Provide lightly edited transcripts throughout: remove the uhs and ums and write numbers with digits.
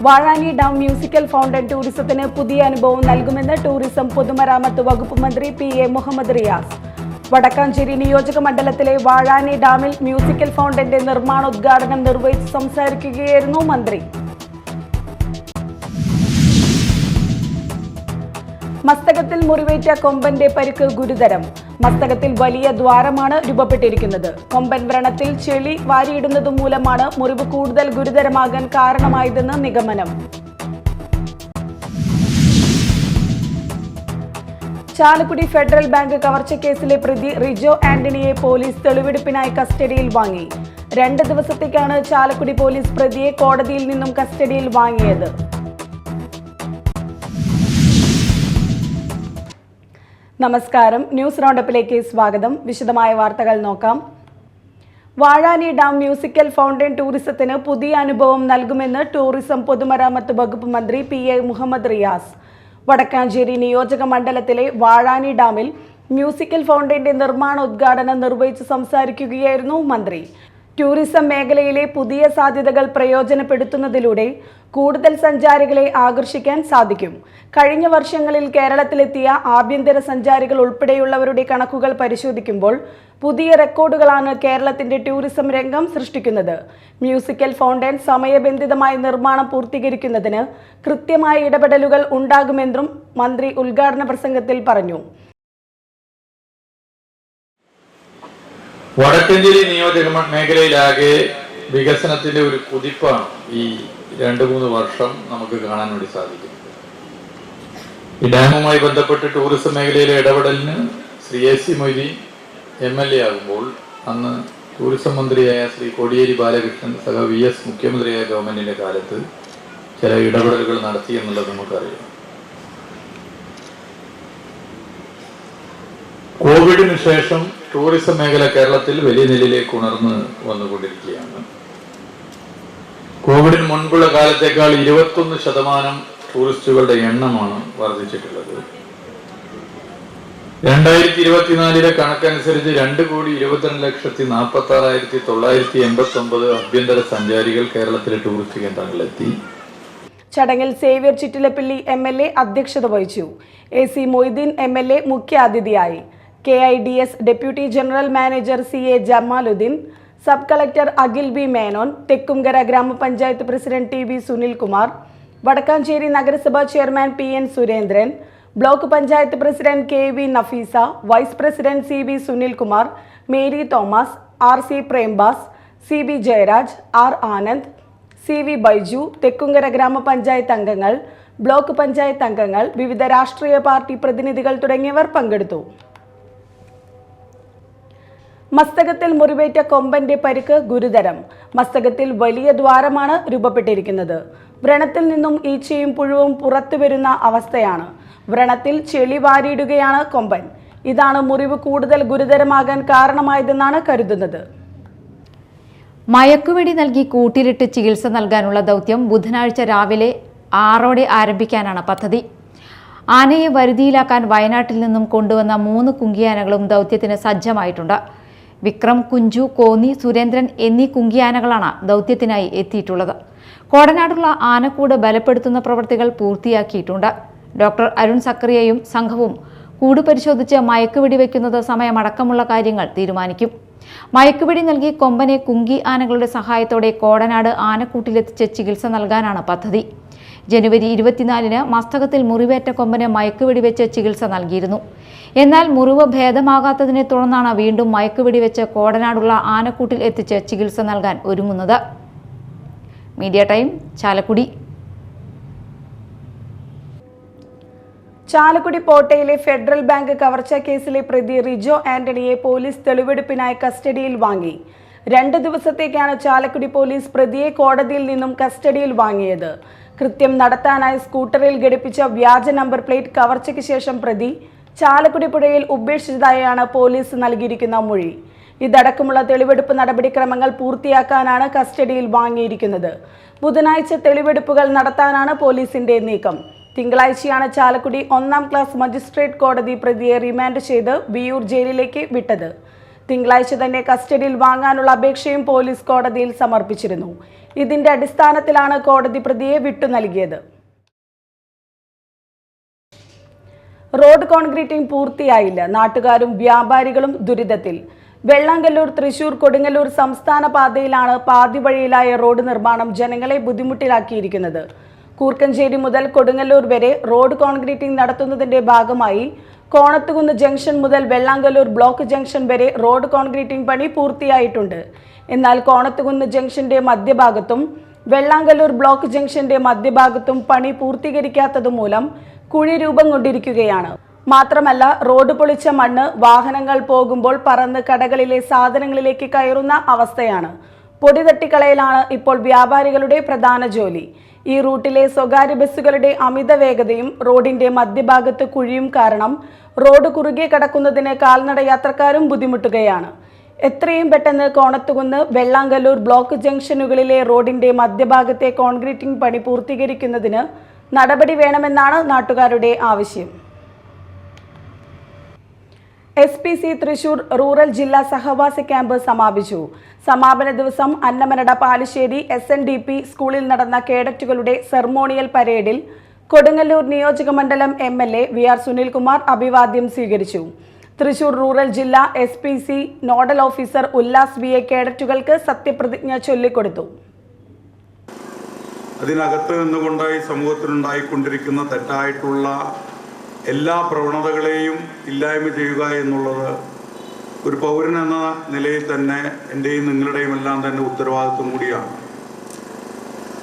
Vazhani dam musical fountain ടൂറിസത്തിന് പുതിയ അനുഭവം നൽകുമെന്ന് ടൂറിസം പൊതുമരാമത്ത് വകുപ്പ് മന്ത്രി PA മുഹമ്മദ് റിയാസ്. വടക്കാഞ്ചേരി നിയോജക മണ്ഡലത്തിലെ വാഴാനി ഡാമിൽ മ്യൂസിക്കൽ ഫൗണ്ടന്റെ നിർമ്മാണോദ്ഘാടനം നിർവഹിച്ച് സംസാരിക്കുകയായിരുന്നു മന്ത്രി. മസ്തകത്തിൽ മുറിവേറ്റ കൊമ്പന്റെ പരിക്ക് ഗുരുതരം. മസ്തകത്തിൽ വലിയ ദ്വാരമാണ് രൂപപ്പെട്ടിരിക്കുന്നത്. കൊമ്പൻ വ്രണത്തിൽ ചെളി വാരിയിടുന്നത് മൂലമാണ് മുറിവ് കൂടുതൽ ഗുരുതരമാകാൻ കാരണമായതെന്ന് നിഗമനം. ചാലക്കുടി ഫെഡറൽ ബാങ്ക് കവർച്ചക്കേസിലെ പ്രതി റിജോ ആന്റണിയെ പോലീസ് തെളിവെടുപ്പിനായി കസ്റ്റഡിയിൽ വാങ്ങി. 2 ദിവസത്തേക്കാണ് ചാലക്കുടി പോലീസ് പ്രതിയെ കോടതിയിൽ നിന്നും കസ്റ്റഡിയിൽ വാങ്ങിയത്. നമസ്കാരം, ന്യൂസ് റൗണ്ടപ്പിലേക്ക് സ്വാഗതം. വിശദമായ വാർത്തകൾ നോക്കാം. വാഴാനി ഡാം മ്യൂസിക്കൽ ഫൗണ്ടൻ ടൂറിസത്തിന് പുതിയ അനുഭവം നൽകുമെന്ന് ടൂറിസം പൊതുമരാമത്ത് വകുപ്പ് മന്ത്രി PA മുഹമ്മദ് റിയാസ്. വടക്കാഞ്ചേരി നിയോജക മണ്ഡലത്തിലെ വാഴാനി ഡാമിൽ മ്യൂസിക്കൽ ഫൗണ്ടന്റെ നിർമ്മാണോദ്ഘാടനം നിർവഹിച്ച് സംസാരിക്കുകയായിരുന്നു മന്ത്രി. ടൂറിസം മേഖലയിലെ പുതിയ സാധ്യതകൾ പ്രയോജനപ്പെടുത്തുന്നതിലൂടെ കൂടുതൽ സഞ്ചാരികളെ ആകർഷിക്കാൻ സാധിക്കും. കഴിഞ്ഞ വർഷങ്ങളിൽ കേരളത്തിലെത്തിയ ആഭ്യന്തര സഞ്ചാരികൾ ഉൾപ്പെടെയുള്ളവരുടെ കണക്കുകൾ പരിശോധിക്കുമ്പോൾ പുതിയ റെക്കോർഡുകളാണ് കേരളത്തിന്റെ ടൂറിസം രംഗം സൃഷ്ടിക്കുന്നത്. മ്യൂസിക്കൽ ഫൗണ്ടൻ സമയബന്ധിതമായി നിർമ്മാണം പൂർത്തീകരിക്കുന്നതിന് കൃത്യമായ ഇടപെടലുകൾ ഉണ്ടാകുമെന്നും മന്ത്രി ഉദ്ഘാടന പ്രസംഗത്തിൽ പറഞ്ഞു. വടക്കഞ്ചേരി നിയോജക മേഖലയിലാകെ വികസനത്തിന്റെ ഒരു കുതിപ്പാണ് ഈ 2-3 വർഷം നമുക്ക് കാണാൻ വേണ്ടി സാധിക്കുന്നത്. ഈ ഡാമുമായി ബന്ധപ്പെട്ട് ടൂറിസം മേഖലയിലെ ഇടപെടലിന് ശ്രീ AC മൊയ്തീൻ MLA ആകുമ്പോൾ അന്ന് ടൂറിസം മന്ത്രിയായ ശ്രീ കോടിയേരി ബാലകൃഷ്ണൻ VS മുഖ്യമന്ത്രിയായ ഗവൺമെന്റിന്റെ കാലത്ത് ചില ഇടപെടലുകൾ നടത്തി എന്നുള്ളത് നമുക്കറിയാം. കോവിഡിന് ശേഷം ടൂറിസം മേഖല കേരളത്തിൽ വലിയ നിലയിലേക്ക് ഉണർന്ന് വന്നുകൊണ്ടിരിക്കുകയാണ്. കോവിഡിന് മുൻപുള്ള കാലത്തേക്കാൾ 21% ടൂറിസ്റ്റുകളുടെ എണ്ണമാണ് വർദ്ധിച്ചിട്ടുള്ളത്. 2024 കണക്കനുസരിച്ച് 2,22,46,989 ആഭ്യന്തര സഞ്ചാരികൾ കേരളത്തിലെ ടൂറിസ്റ്റ് കേന്ദ്രങ്ങളിലെത്തി. ചടങ്ങിൽ സേവ്യർ ചിറ്റിലപ്പള്ളി MLA അധ്യക്ഷത വഹിച്ചു. AC മൊയ്തീൻ MLA മുഖ്യാതിഥിയായി. KIDS deputy general manager CA Jamaluddin, sub collector Akhil B Menon, Thekkumkara ഗ്രാമപഞ്ചായത്ത് പ്രസിഡന്റ് TB സുനിൽകുമാർ, വടക്കാഞ്ചേരി നഗരസഭാ chairman PN Surendran, block panchayat president KV Nafeesa, vice president CB Sunilkumar, Mary Thomas, RC Prembas, CB Jayaraj, R Anand, CV Baiju, Thekkumkara ഗ്രാമപഞ്ചായത്ത് അംഗങ്ങൾ, ബ്ലോക്ക് പഞ്ചായത്ത് അംഗങ്ങൾ, വിവിധ രാഷ്ട്രീയ പാർട്ടി പ്രതിനിധികൾ തുടങ്ങിയവർ പങ്കെടുത്തു. മസ്തകത്തിൽ മുറിവേറ്റ കൊമ്പന്റെ പരിക്ക് ഗുരുതരം. മസ്തകത്തിൽ വലിയ ദ്വാരമാണ് രൂപപ്പെട്ടിരിക്കുന്നത്. വ്രണത്തിൽ നിന്നും ഈച്ചയും പുഴുവും പുറത്തു വരുന്ന അവസ്ഥയാണ്. വ്രണത്തിൽ ചെളി വാരിയിടുകയാണ് കൊമ്പൻ. ഇതാണ് മുറിവ് കൂടുതൽ ഗുരുതരമാകാൻ കാരണമായതെന്നാണ് കരുതുന്നത്. മയക്കുവെടി നൽകി കൂട്ടിലിട്ട് ചികിത്സ നൽകാനുള്ള ദൗത്യം ബുധനാഴ്ച രാവിലെ 6 ആരംഭിക്കാനാണ് പദ്ധതി. ആനയെ വരുതിയിലാക്കാൻ വയനാട്ടിൽ നിന്നും കൊണ്ടുവന്ന 3 കുങ്കിയാനകളും ദൗത്യത്തിന് സജ്ജമായിട്ടുണ്ട്. വിക്രം, കുഞ്ചു, കോന്നി, സുരേന്ദ്രൻ എന്നീ കുങ്കിയാനകളാണ് ദൗത്യത്തിനായി എത്തിയിട്ടുള്ളത്. കോടനാടുള്ള ആനക്കൂട് ബലപ്പെടുത്തുന്ന പ്രവൃത്തികൾ പൂർത്തിയാക്കിയിട്ടുണ്ട്. ഡോക്ടർ അരുൺ സക്കറിയയും സംഘവും കൂട് പരിശോധിച്ച് മയക്കുവെടി വയ്ക്കുന്നത് സമയമടക്കമുള്ള കാര്യങ്ങൾ തീരുമാനിക്കും. മയക്കുവെടി നൽകി കൊമ്പനെ കുങ്കി ആനകളുടെ സഹായത്തോടെ കോടനാട് ആനക്കൂട്ടിലെത്തിച്ച് ചികിത്സ നൽകാനാണ് പദ്ധതി. ജനുവരി 24-ന് മസ്തകത്തിൽ മുറിവേറ്റ കൊമ്പന് മയക്കുവെടി വെച്ച് ചികിത്സ നൽകിയിരുന്നു. എന്നാൽ മുറിവ് ഭേദമാകാത്തതിനെ തുടർന്നാണ് വീണ്ടും മയക്കുവെടി വെച്ച് കോടനാടുള്ള ആനക്കൂട്ടിൽ എത്തിച്ച് ചികിത്സ നൽകാൻ ഒരുങ്ങുന്നത്. Media time, Chalakudy. ചാലക്കുടി പോട്ടയിലെ ഫെഡറൽ ബാങ്ക് കവർച്ചാ കേസിലെ പ്രതി റിജോ ആന്റണിയെ പോലീസ് തെളിവെടുപ്പിനായി കസ്റ്റഡിയിൽ വാങ്ങി. 2 ദിവസത്തേക്കാണ് ചാലക്കുടി പോലീസ് പ്രതിയെ കോടതിയിൽ നിന്നും കസ്റ്റഡിയിൽ വാങ്ങിയത്. കൃത്യം നടത്താനായി സ്കൂട്ടറിൽ ഘടിപ്പിച്ച വ്യാജ നമ്പർ പ്ലേറ്റ് കവർച്ചയ്ക്ക് ശേഷം പ്രതി ചാലക്കുടി പുഴയിൽ ഉപേക്ഷിച്ചതായാണ് പോലീസ് നൽകിയിരിക്കുന്ന മൊഴി. ഇതടക്കമുള്ള തെളിവെടുപ്പ് നടപടിക്രമങ്ങൾ പൂർത്തിയാക്കാനാണ് കസ്റ്റഡിയിൽ വാങ്ങിയിരിക്കുന്നത്. ബുധനാഴ്ച തെളിവെടുപ്പുകൾ നടത്താനാണ് പോലീസിന്റെ നീക്കം. തിങ്കളാഴ്ചയാണ് ചാലക്കുടി 1ാം ക്ലാസ് മജിസ്ട്രേറ്റ് കോടതി പ്രതിയെ റിമാൻഡ് ചെയ്ത് വിയൂർ ജയിലിലേക്ക് വിട്ടത്. തിങ്കളാഴ്ച തന്നെ കസ്റ്റഡിയിൽ വാങ്ങാനുള്ള അപേക്ഷയും പോലീസ് കോടതിയിൽ സമർപ്പിച്ചിരുന്നു. ഇതിന്റെ അടിസ്ഥാനത്തിലാണ് കോടതി പ്രതിയെ വിട്ടു നൽകിയത്. റോഡ് കോൺക്രീറ്റിംഗ് പൂർത്തിയായില്ല. നാട്ടുകാരും വ്യാപാരികളും ദുരിതത്തിൽ. വെള്ളാങ്കല്ലൂർ തൃശൂർ കൊടുങ്ങല്ലൂർ സംസ്ഥാന പാതയിലാണ് പാതി വഴിയിലായ റോഡ് നിർമ്മാണം ജനങ്ങളെ ബുദ്ധിമുട്ടിലാക്കിയിരിക്കുന്നത്. കൂർക്കഞ്ചേരി മുതൽ കൊടുങ്ങല്ലൂർ വരെ റോഡ് കോൺക്രീറ്റിംഗ് നടത്തുന്നതിന്റെ ഭാഗമായി കോണത്തുകുന്ന് ജംഗ്ഷൻ മുതൽ വെള്ളാങ്കല്ലൂർ ബ്ലോക്ക് ജംഗ്ഷൻ വരെ റോഡ് കോൺക്രീറ്റിംഗ് പണി പൂർത്തിയായിട്ടുണ്ട്. എന്നാൽ കോണത്തുകുന്ന് ജംഗ്ഷന്റെ മധ്യഭാഗത്തും വെള്ളാങ്കല്ലൂർ ബ്ലോക്ക് ജംഗ്ഷന്റെ മധ്യഭാഗത്തും പണി പൂർത്തീകരിക്കാത്തതുമൂലം കുഴി രൂപം കൊണ്ടിരിക്കുകയാണ്. മാത്രമല്ല, റോഡ് പൊളിച്ച മണ്ണ് വാഹനങ്ങൾ പോകുമ്പോൾ പറന്ന് കടകളിലെ സാധനങ്ങളിലേക്ക് കയറുന്ന അവസ്ഥയാണ്. പൊടി തട്ടിക്കളയലാണ് ഇപ്പോൾ വ്യാപാരികളുടെ പ്രധാന ജോലി. ഈ റൂട്ടിലെ സ്വകാര്യ ബസ്സുകളുടെ അമിത വേഗതയും റോഡിന്റെ മധ്യഭാഗത്ത് കുഴിയും കാരണം റോഡ് കുറുകെ കടക്കുന്നതിന് കാൽനട യാത്രക്കാരും ബുദ്ധിമുട്ടുകയാണ്. എത്രയും പെട്ടെന്ന് കോണത്തുകുന്ന് വെള്ളാങ്കല്ലൂർ ബ്ലോക്ക് ജംഗ്ഷനുകളിലെ റോഡിന്റെ മധ്യഭാഗത്തെ കോൺക്രീറ്റിംഗ് പണി പൂർത്തീകരിക്കുന്നതിന് നടപടി വേണമെന്നാണ് നാട്ടുകാരുടെ ആവശ്യം. SPC തൃശൂർ റൂറൽ ജില്ലാ സഹവാസ ക്യാമ്പ് സമാപിച്ചു. സമാപന ദിവസം അന്നമനട പാലിശ്ശേരി SNDP സ്കൂളിൽ നടന്ന കേഡറ്റുകളുടെ സെർമോണിയൽ പരേഡിൽ കൊടുങ്ങല്ലൂർ നിയോജക മണ്ഡലം MLA VR സുനിൽകുമാർ അഭിവാദ്യം സ്വീകരിച്ചു. തൃശൂർ റൂറൽ ജില്ലാ SPC nodal officer Ullas VA കേഡറ്റുകൾക്ക് സത്യപ്രതിജ്ഞ ചൊല്ലിക്കൊടുത്തു. അതിനകത്ത് നിന്നുകൊണ്ട് ഈ സമൂഹത്തിലുണ്ടായിക്കൊണ്ടിരിക്കുന്ന തെറ്റായിട്ടുള്ള എല്ലാ പ്രവണതകളെയും ഇല്ലായ്മ ചെയ്യുക എന്നുള്ളത് ഒരു പൗരൻ എന്ന നിലയിൽ തന്നെ എൻ്റെയും നിങ്ങളുടെയും എല്ലാം തന്നെ ഉത്തരവാദിത്വം കൂടിയാണ്.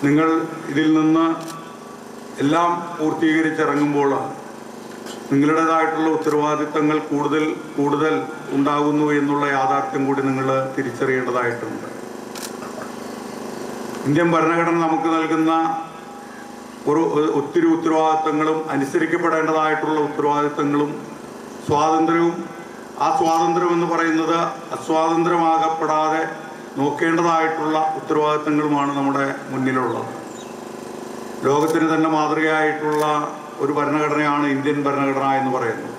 നിങ്ങൾ ഇതിൽ നിന്ന് എല്ലാം പൂർത്തീകരിച്ചിറങ്ങുമ്പോൾ നിങ്ങളുടേതായിട്ടുള്ള ഉത്തരവാദിത്തങ്ങൾ കൂടുതൽ ഉണ്ടാകുന്നു എന്നുള്ള യാഥാർത്ഥ്യം കൂടി നിങ്ങൾ തിരിച്ചറിയേണ്ടതായിട്ടുണ്ട്. ഇന്ത്യൻ ഭരണഘടന നമുക്ക് നൽകുന്ന ഒത്തിരി ഉത്തരവാദിത്തങ്ങളും അനുസരിക്കപ്പെടേണ്ടതായിട്ടുള്ള ഉത്തരവാദിത്തങ്ങളും സ്വാതന്ത്ര്യവും, ആ സ്വാതന്ത്ര്യം എന്ന് പറയുന്നത് അസ്വാതന്ത്ര്യമാകപ്പെടാതെ നോക്കേണ്ടതായിട്ടുള്ള ഉത്തരവാദിത്തങ്ങളുമാണ് നമ്മുടെ മുന്നിലുള്ളത്. ലോകത്തിന് തന്നെ മാതൃകയായിട്ടുള്ള ഒരു ഭരണഘടനയാണ് ഇന്ത്യൻ ഭരണഘടന എന്ന് പറയുന്നത്.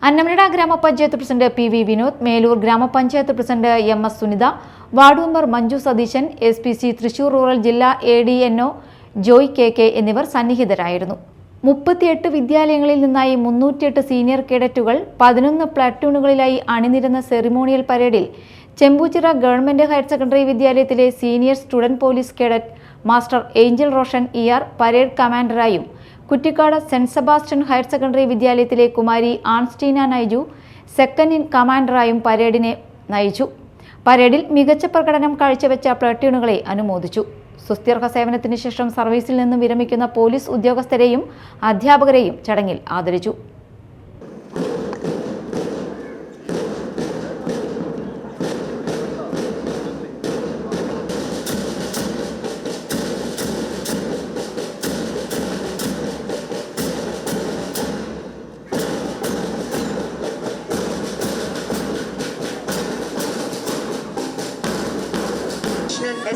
അന്നമനട ഗ്രാമപഞ്ചായത്ത് പ്രസിഡന്റ് PV വിനോദ്, മേലൂർ ഗ്രാമപഞ്ചായത്ത് president MS Sunitha, ward member Manju Satheesan, SPC Thrissur rural ജില്ലാ ADNO ജോയ് KK എന്നിവർ സന്നിഹിതരായിരുന്നു. 38 വിദ്യാലയങ്ങളിൽ നിന്നായി 308 സീനിയർ കേഡറ്റുകൾ 11 പ്ലാറ്റൂണുകളിലായി അണിനിരന്ന സെറിമോണിയൽ പരേഡിൽ ചെമ്പൂച്ചിറ ഗവൺമെന്റ് ഹയർ സെക്കൻഡറി വിദ്യാലയത്തിലെ senior student police cadet master Angel Roshan ER parade കമാൻഡറായും, കുറ്റിക്കാട് സെന്റ് സെബാസ്റ്റ്യൻ ഹയർ സെക്കൻഡറി വിദ്യാലയത്തിലെ കുമാരി ആൺസ്റ്റീന നൈജു സെക്കൻഡ് ഇൻ കമാൻഡറായും പരേഡിനെ നയിച്ചു. പരേഡിൽ മികച്ച പ്രകടനം കാഴ്ചവെച്ച പ്ലാറ്റൂണുകളെ അനുമോദിച്ചു. സുസ്ഥിർഹ സേവനത്തിന് ശേഷം സർവീസിൽ നിന്നും വിരമിക്കുന്ന പോലീസ് ഉദ്യോഗസ്ഥരെയും അധ്യാപകരെയും ചടങ്ങിൽ ആദരിച്ചു.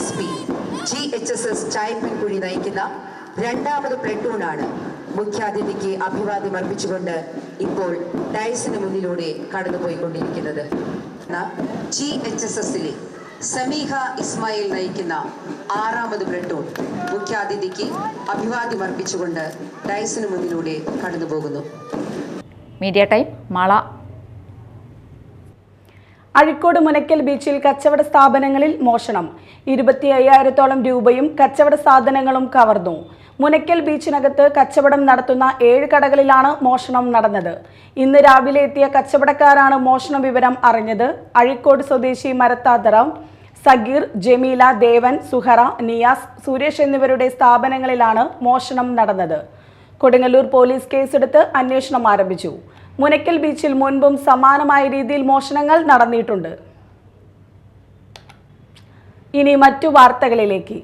SP GHSS ചായപ്പൻകുഴി നയിക്കുന്ന രണ്ടാമത് പ്ലട്ടൂണാണ് മുഖ്യാതിഥിക്ക് അഭിവാദ്യം അർപ്പിച്ചുകൊണ്ട് ഇപ്പോൾ ഡയസിന് മുന്നിലൂടെ കടന്നുപോയിക്കൊണ്ടിരിക്കുന്നത്. GHSSലെ സമീഹ ഇസ്മായിൽ നയിക്കുന്ന 6ാമത് പ്ലട്ടൂൺ മുഖ്യാതിഥിക്ക് അഭിവാദ്യം അർപ്പിച്ചുകൊണ്ട് ഡയസിന് മുന്നിലൂടെ കടന്നുപോകുന്നു. Media time Mala. അഴീക്കോട് മുനക്കൽ ബീച്ചിൽ കച്ചവട സ്ഥാപനങ്ങളിൽ മോഷണം. 25,000-ഓളം രൂപയും കച്ചവട സാധനങ്ങളും കവർന്നു. മുനക്കൽ ബീച്ചിനകത്ത് കച്ചവടം നടത്തുന്ന 7 കടകളിലാണ് മോഷണം നടന്നത്. ഇന്ന് രാവിലെ എത്തിയ കച്ചവടക്കാരാണ് മോഷണ വിവരം അറിഞ്ഞത്. അഴീക്കോട് സ്വദേശി മരത്താതറ, സഗീർ, ജമീല, ദേവൻ, സുഹറ, നിയാസ്, സുരേഷ് എന്നിവരുടെ സ്ഥാപനങ്ങളിലാണ് മോഷണം നടന്നത്. കൊടുങ്ങല്ലൂർ പോലീസ് കേസെടുത്ത് അന്വേഷണം ആരംഭിച്ചു. മുനക്കൽ ബീച്ചിൽ മുൻപും സമാനമായ രീതിയിൽ മോഷണങ്ങൾ നടന്നിട്ടുണ്ട്. ഇനി മറ്റു വാർത്തകളിലേക്ക്.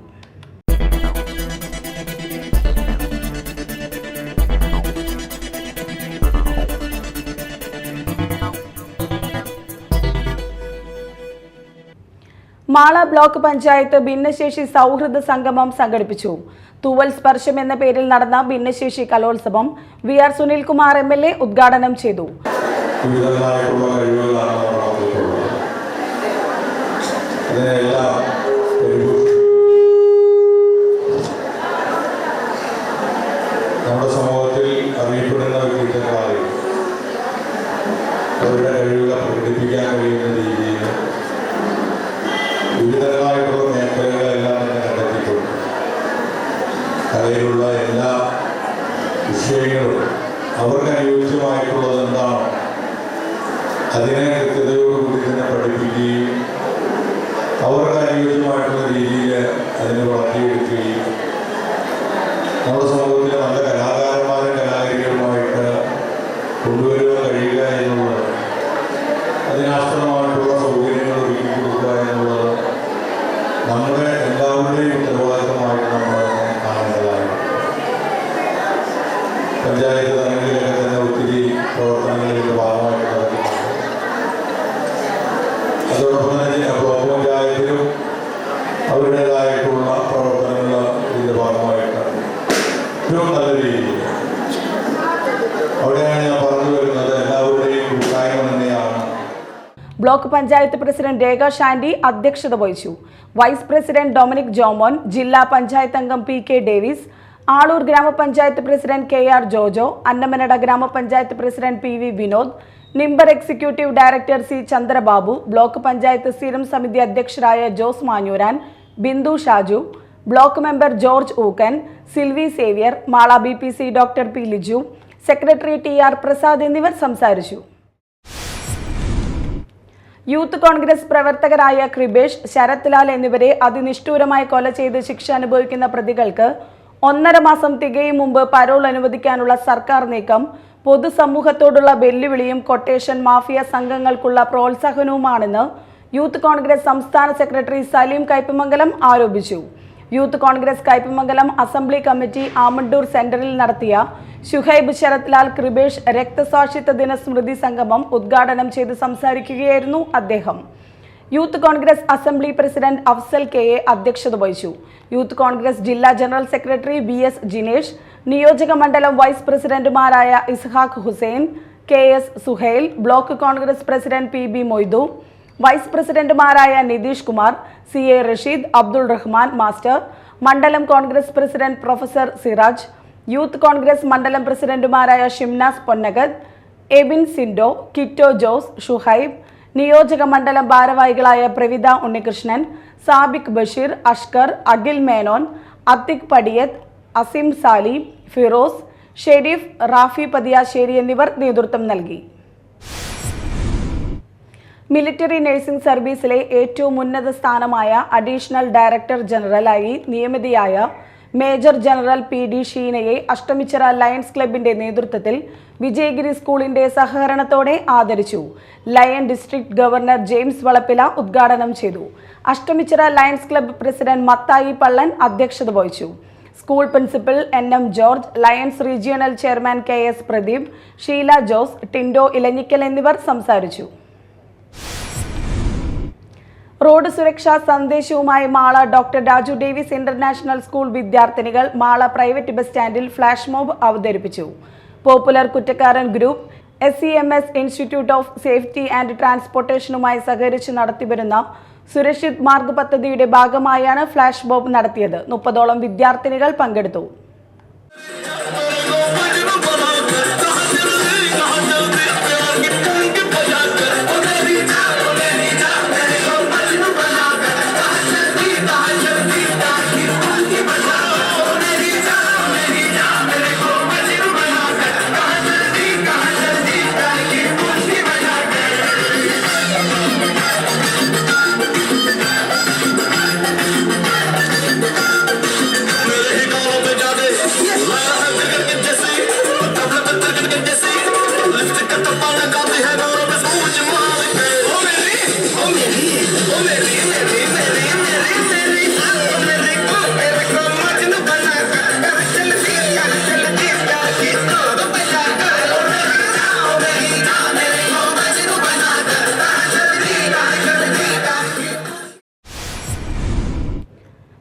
മാള ബ്ലോക്ക് പഞ്ചായത്ത് ഭിന്നശേഷി സൗഹൃദ സംഗമം സംഘടിപ്പിച്ചു. തൂവൽ സ്പർശം എന്ന പേരിൽ നടന്ന ഭിന്നശേഷി കലോത്സവം VR സുനിൽകുമാർ MLA ഉദ്ഘാടനം ചെയ്തു. അതിനെല്ലാം നമ്മുടെ സമൂഹത്തിൽ അറിയപ്പെടുന്ന വ്യക്തിത്വങ്ങളായി അവരുടെ കഴിവുകൾ പ്രകടിപ്പിക്കാൻ കഴിയുന്ന രീതിയിൽ വിവിധങ്ങളായിട്ടുള്ള മേഖലകളെല്ലാം തന്നെ കണ്ടെത്തിയിട്ടുണ്ട്. കലയിലുള്ള എല്ലാ വിഷയങ്ങളും അവർക്ക് അനുയോജ്യമായിട്ടുള്ളത് എന്താണോ അതിനെ കൃത്യതയോടുകൂടി തന്നെ പഠിപ്പിക്കുകയും അവർക്ക് അനുയോജ്യമായിട്ടുള്ള രീതിയിൽ അതിനെ വളർത്തിയെടുക്കുകയും നമ്മുടെ സമൂഹത്തിലെ നല്ല കലാകാരന്മാരും കലാകാരികളുമായിട്ട് കൊണ്ടുവരുവാൻ കഴിയുക എന്നുള്ളത്, അതിനാസ്പദമായിട്ടുള്ള സൗകര്യങ്ങൾ ഒരുക്കി കൊടുക്കുക എന്നുള്ളത് നമ്മുടെ എല്ലാവരുടെയും ഉത്തരവാദിത്തമായിട്ട് നമ്മൾ കാണേണ്ടതാണ്. പഞ്ചായത്ത് തലങ്ങളിലൊക്കെ തന്നെ ഒത്തിരി പ്രവർത്തനങ്ങളുടെ ഭാഗമായിട്ട് നടക്കുന്നുണ്ട്. അതോടൊപ്പം തന്നെ ബ്ലോക്ക് പഞ്ചായത്തിലും അവരുടേതായിട്ടുള്ള പ്രവർത്തനങ്ങൾ ഇതിൻ്റെ ഭാഗമായിട്ട് ഏറ്റവും നല്ല രീതിയിൽ അവിടെയാണ് ഞാൻ പറഞ്ഞു വരുന്നത്. എല്ലാവരുടെയും കൂട്ടായ്മ തന്നെയാണ്. ബ്ലോക്ക് പഞ്ചായത്ത് പ്രസിഡന്റ് രേഖ ഷാൻഡി അധ്യക്ഷത വഹിച്ചു. വൈസ് പ്രസിഡന്റ് ഡൊമിനിക് ജോമോൻ, ജില്ലാ പഞ്ചായത്ത് അംഗം P K Davis, Aloor grama panchayat president K R Jojo, Annamanada grama panchayat president P V Vinod, നിംബർ executive director C Chandrababu, block panchayat സ്ഥിരം സമിതി അധ്യക്ഷരായ Jose Manjooran, Bindu Shaju, block member George Ookkan, Silvy Xavier, Mala BPC doctor P Liju, secretary TR Prasad എന്നിവർ സംസാരിച്ചു. യൂത്ത് കോൺഗ്രസ് പ്രവർത്തകരായ കൃപേഷ്, ശരത് ലാൽ എന്നിവരെ അതിനിഷ്ഠൂരമായി കൊല ചെയ്ത് ശിക്ഷ അനുഭവിക്കുന്ന പ്രതികൾക്ക് 1.5 മാസം തികയും മുമ്പ് പരോൾ അനുവദിക്കാനുള്ള സർക്കാർ നീക്കം പൊതുസമൂഹത്തോടുള്ള വെല്ലുവിളിയും കൊട്ടേഷൻ മാഫിയ സംഘങ്ങൾക്കുള്ള പ്രോത്സാഹനവുമാണെന്ന് യൂത്ത് കോൺഗ്രസ് സംസ്ഥാന സെക്രട്ടറി സലീം കയ്പമംഗലം ആരോപിച്ചു. Youth Congress Kaipamangalam assembly committee Amandoor സെന്ററിൽ നടത്തിയ ഷുഹൈബ്, ശരത് ലാൽ, കൃപേഷ് രക്തസാക്ഷിത്വ ദിന സ്മൃതി സംഗമം ഉദ്ഘാടനം ചെയ്ത് സംസാരിക്കുകയായിരുന്നു അദ്ദേഹം. Youth Congress assembly president Afsal KA അധ്യക്ഷത വഹിച്ചു. യൂത്ത് കോൺഗ്രസ് ജില്ലാ ജനറൽ സെക്രട്ടറി BS ജിനേഷ്, നിയോജക മണ്ഡലം വൈസ് പ്രസിഡന്റുമാരായ Ishaq Hussain, KS Suhail, block Congress president PB Moidu, vice പ്രസിഡന്റുമാരായ നിതീഷ് കുമാർ, CA റഷീദ്, അബ്ദുൾ റഹ്മാൻ മാസ്റ്റർ, മണ്ഡലം Congress president professor Siraj, youth Congress മണ്ഡലം പ്രസിഡന്റുമാരായ ഷിംനാസ് പൊന്നഗത്, എബിൻ സിൻഡോ, കിറ്റോ ജോസ്, ഷുഹൈബ്, നിയോജക മണ്ഡലം ഭാരവാഹികളായ പ്രവിത ഉണ്ണികൃഷ്ണൻ, സാബിക് ബഷീർ, അഷ്കർ, അഖിൽ മേനോൻ, അത്തിക് പടിയത്ത്, അസിം സാലി, ഫിറോസ്, ഷെരീഫ്, റാഫി പതിയാശ്ശേരി എന്നിവർ നേതൃത്വം നൽകി. മിലിറ്ററി നഴ്സിംഗ് സർവീസിലെ ഏറ്റവും ഉന്നത സ്ഥാനമായ അഡീഷണൽ ഡയറക്ടർ ജനറലായി നിയമിതയായ മേജർ ജനറൽ PD ഷീനയെ അഷ്ടമിച്ചിറ ലയൺസ് ക്ലബിന്റെ നേതൃത്വത്തിൽ വിജയഗിരി സ്കൂളിന്റെ സഹകരണത്തോടെ ആദരിച്ചു. Lion district governor James Valappila ഉദ്ഘാടനം ചെയ്തു. Ashtamichira Lions club president Mathai Pallan അധ്യക്ഷത വഹിച്ചു. School principal NM George, Lions regional chairman KS Pradeep, Sheela Jose, Tindo Elanjikkal എന്നിവർ സംസാരിച്ചു. റോഡ് സുരക്ഷാ സന്ദേശവുമായി Mala doctor Raju Davis international school വിദ്യാർത്ഥിനികൾ മാള പ്രൈവറ്റ് ബസ് സ്റ്റാൻഡിൽ ഫ്ലാഷ് മോബ് അവതരിപ്പിച്ചു. Popular Kuttukkaran group, SEMS institute of safety and ട്രാൻസ്പോർട്ടേഷനുമായി സഹകരിച്ച് നടത്തിവരുന്ന സുരക്ഷിത് മാർഗ് പദ്ധതിയുടെ ഭാഗമായാണ് ഫ്ലാഷ് മോബ് നടത്തിയത്. 30ഓളം വിദ്യാർത്ഥിനികൾ പങ്കെടുത്തു.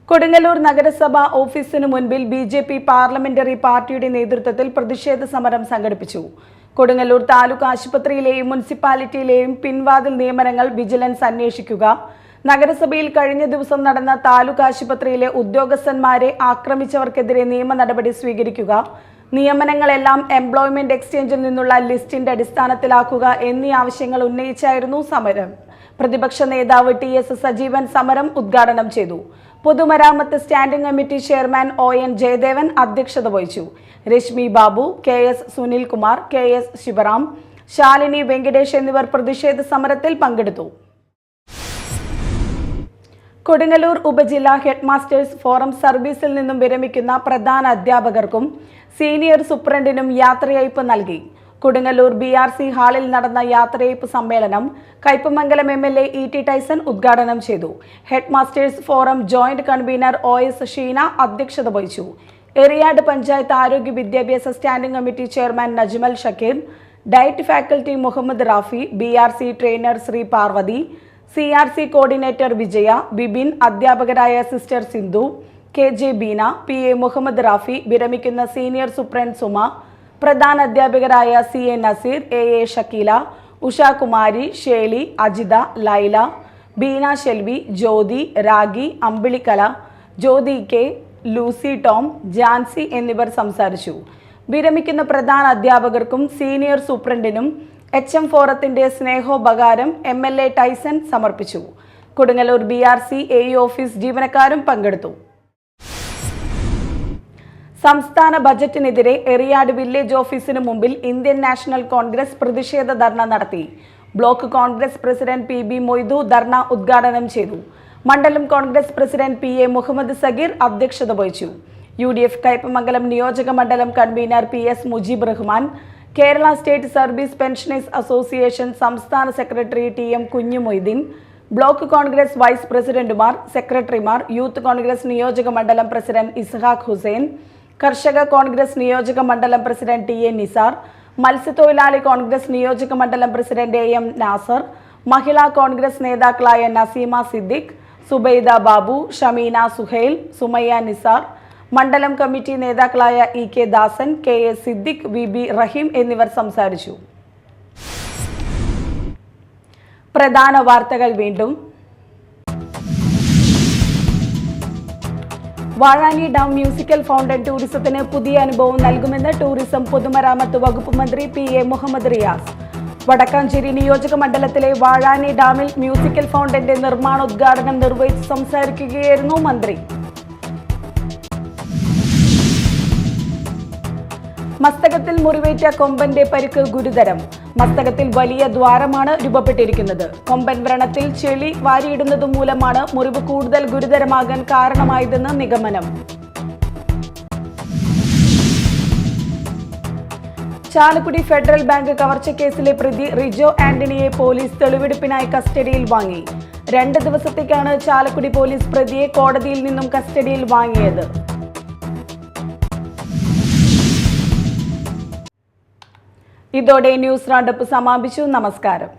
കൊടുങ്ങല്ലൂർ നഗരസഭ ഓഫീസിനു മുൻപിൽ BJP പാർലമെന്ററി പാർട്ടിയുടെ നേതൃത്വത്തിൽ പ്രതിഷേധ സമരം സംഘടിപ്പിച്ചു. കൊടുങ്ങല്ലൂർ താലൂക്ക് ആശുപത്രിയിലെയും മുനിസിപ്പാലിറ്റിയിലെയും പിൻവാതിൽ നിയമനങ്ങൾ വിജിലൻസ് അന്വേഷിക്കുക, നഗരസഭയിൽ കഴിഞ്ഞ ദിവസം നടന്ന താലൂക്ക് ആശുപത്രിയിലെ ഉദ്യോഗസ്ഥന്മാരെ ആക്രമിച്ചവർക്കെതിരെ നിയമ നടപടി സ്വീകരിക്കുക, നിയമനങ്ങളെല്ലാം എംപ്ലോയ്മെന്റ് എക്സ്ചേഞ്ചിൽ നിന്നുള്ള ലിസ്റ്റിന്റെ അടിസ്ഥാനത്തിലാക്കുക എന്നീ ആവശ്യങ്ങൾ ഉന്നയിച്ചായിരുന്നു സമരം. പ്രതിപക്ഷ നേതാവ് TS സജീവൻ സമരം ഉദ്ഘാടനം ചെയ്തു. പൊതുമരാമത്ത് standing committee chairman ON Jayadevan അധ്യക്ഷത വഹിച്ചു. രശ്മി ബാബു, KS സുനിൽകുമാർ, KS ശിവറാം, ശാലിനി വെങ്കടേഷ് എന്നിവർ പ്രതിഷേധ സമരത്തിൽ പങ്കെടുത്തു. കൊടുങ്ങല്ലൂർ ഉപജില്ലാ ഹെഡ്മാസ്റ്റേഴ്സ് ഫോറം സർവീസിൽ നിന്നും വിരമിക്കുന്ന പ്രധാന അധ്യാപകർക്കും സീനിയർ സൂപ്രണ്ടിനും യാത്രയയപ്പ് നൽകി. കൊടുങ്ങല്ലൂർ BRC ഹാളിൽ നടന്ന യാത്രയയപ്പ് സമ്മേളനം കയ്പമംഗലം MLA E.T. ടൈസൺ ഉദ്ഘാടനം ചെയ്തു. Headmasters forum joint convener OS Sheena അധ്യക്ഷത വഹിച്ചു. എറിയാട് പഞ്ചായത്ത് ആരോഗ്യ വിദ്യാഭ്യാസ standing committee chairman Najmal Shakeer, DIET faculty Muhammad Rafi, BRC trainer Sree Parvathy, CRC coordinator Vijaya, Bibin, അധ്യാപകരായ sister Sindhu, KJ Beena, PA Muhammad Rafi, വിരമിക്കുന്ന സീനിയർ സൂപ്രണ്ട് സുമ, പ്രധാന അധ്യാപകരായ CA Naseer, AA Shakeela, Ushakumari, Sheli, Ajitha, Laila, Beena Shelvi, Jyothi, Ragi, Ambilikkala, Jyothi K, Lucy Tom, Jancy എന്നിവർ സംസാരിച്ചു. വിരമിക്കുന്ന പ്രധാന അധ്യാപകർക്കും സീനിയർ സൂപ്രണ്ടിനും HM ഫോറത്തിന്റെ സ്നേഹോപകാരം MLA ടൈസൺ സമർപ്പിച്ചു. കൊടുങ്ങല്ലൂർ BRC AE ഓഫീസ് ജീവനക്കാരും പങ്കെടുത്തു. സംസ്ഥാന ബജറ്റിനെതിരെ എറിയാട് വില്ലേജ് ഓഫീസിന് മുമ്പിൽ ഇന്ത്യൻ നാഷണൽ കോൺഗ്രസ് പ്രതിഷേധ ധർണ നടത്തി. Block Congress president PB Moidu dharna ഉദ്ഘാടനം ചെയ്തു. മണ്ഡലം Congress president PA Muhammad Sageer അധ്യക്ഷത വഹിച്ചു. UDF കയ്പമംഗലം നിയോജക മണ്ഡലം convener PS Mujeeb Rahman, Kerala state service pensioners association സംസ്ഥാന secretary TM Kunju Moideen, block Congress vice പ്രസിഡന്റുമാർ, സെക്രട്ടറിമാർ, യൂത്ത് കോൺഗ്രസ് നിയോജക മണ്ഡലം പ്രസിഡന്റ് ഇസ്ഹാഖ് ഹുസൈൻ, കർഷക കോൺഗ്രസ് നിയോജക മണ്ഡലം പ്രസിഡന്റ് TA നിസാർ, മത്സ്യത്തൊഴിലാളി കോൺഗ്രസ് നിയോജക മണ്ഡലം പ്രസിഡന്റ് AM നാസർ, മഹിളാ കോൺഗ്രസ് നേതാക്കളായ നസീമ സിദ്ദിഖ്, സുബൈദ ബാബു, ഷമീന സുഹൈൽ, സുമയ്യ നിസാർ, മണ്ഡലം കമ്മിറ്റി നേതാക്കളായ EK ദാസൻ, KA സിദ്ദിഖ്, VB റഹീം എന്നിവർ സംസാരിച്ചു. പ്രധാന വാർത്തകൾ വീണ്ടും. വാഴാനി ഡാം മ്യൂസിക്കൽ ഫൗണ്ടൻ ടൂറിസത്തിന് പുതിയ അനുഭവം നൽകുമെന്ന് ടൂറിസം പൊതുമരാമത്ത് വകുപ്പ് മന്ത്രി PA മുഹമ്മദ് റിയാസ്. വടക്കാഞ്ചേരി നിയോജക മണ്ഡലത്തിലെ വാഴാനി ഡാമിൽ മ്യൂസിക്കൽ ഫൗണ്ടന്റെ നിർമ്മാണോദ്ഘാടനം നിർവഹിച്ച് സംസാരിക്കുകയായിരുന്നു മന്ത്രി. മസ്തകത്തിൽ മുറിവേറ്റ കൊമ്പന്റെ പരിക്ക് ഗുരുതരം. മസ്തകത്തിൽ വലിയ ദ്വാരമാണ് രൂപപ്പെട്ടിരിക്കുന്നത്. കൊമ്പൻ വ്രണത്തിൽ ചെളി വാരിയിടുന്നത് മൂലമാണ് മുറിവ് കൂടുതൽ ഗുരുതരമാകാൻ കാരണമായതെന്ന് നിഗമനം. ചാലക്കുടി ഫെഡറൽ ബാങ്ക് കവർച്ചക്കേസിലെ പ്രതി റിജോ ആന്റണിയെ പോലീസ് തെളിവെടുപ്പിനായി കസ്റ്റഡിയിൽ വാങ്ങി. 2 ദിവസത്തേക്കാണ് ചാലക്കുടി പോലീസ് പ്രതിയെ കോടതിയിൽ നിന്നും കസ്റ്റഡിയിൽ വാങ്ങിയത്. ഇതോടെ ന്യൂസ് റൗണ്ടപ്പ് സമാപിച്ചു. നമസ്കാരം.